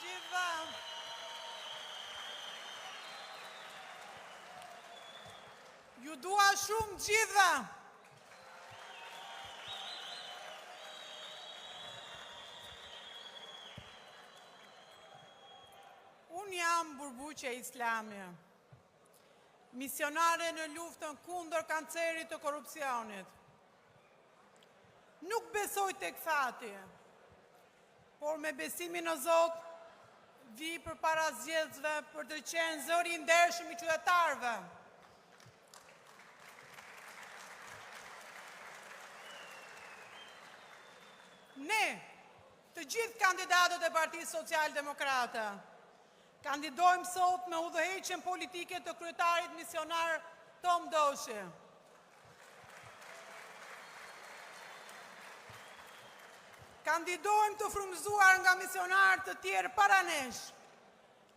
gjitha. Ju dua shumë gjitha. Unë jam Burbuqe Islami, misionare në luftën kundër kancerit të korupcionit. Nuk besoj tek fati, por me besimin në Zot, vi për para zgjedhësve për të qenë zëri i ndershëm i qytetarëve. Ne, të gjithë kandidatët e Partisë Social-Demokrate, kandidojmë sot me udhëheqjen politike të kryetarit misionar Tom Doshi. Kandidojmë të frymëzuar nga misionarë të tjerë para nesh,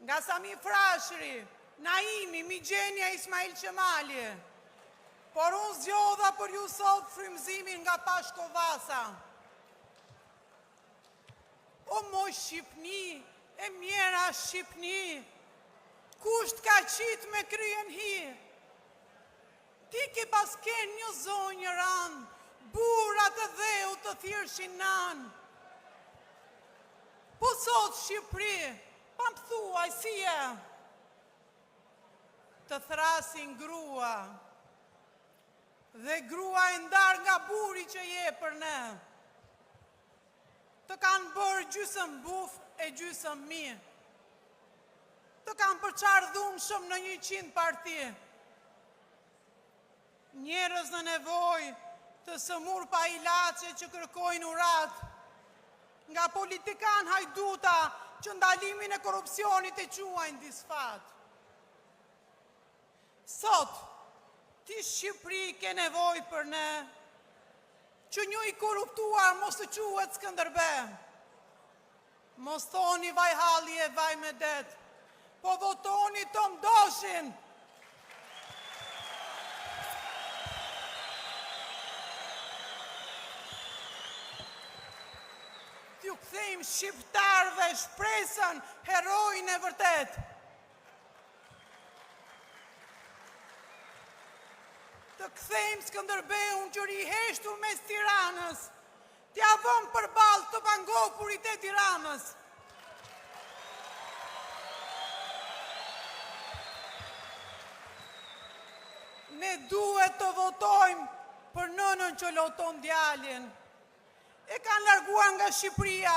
nga Sami Frashëri, Naimi, Migjenja, Ismail Qemali, por unë zgjodha për ju sot frymëzimin nga Pashko Vasa. O moj Shqipni, e mjera Shqipni, kusht ka qitë me kryen hi. Ti ke pas ken një zonjë ranë, burat e dheu të thirëshin nanë. Po sot Shqipëri, pa më thuaj si e, të thrasin grua, dhe grua e ndar nga buri që je për ne. Të kanë bërë gjysëm buf e gjysëm mi. Të kanë përqarë dhunshëm në 100 parti. Njerëz në nevoj të sëmur pa ilaçe që kërkojnë urat, nga politikan hajduta që ndalimin e korupcionit e quajnë disfat. Sot, ti Shqipëri ke nevoj për ne, që një i korruptuar mos të quhet Skënderbe. Mos thoni vaj halli e vaj me det, po votoni Tom Doshin. T'ju kthejmë shqiptarëve shpresën, herojnë e vërtet. Të kthejmë Skënderbeun që ri heshtur mes Tiranës, t'ja vëm përballë të pangopurit e Tiranës. Ne duhet të votojmë për nënën që loton djalin. E kanë larguar nga Shqipëria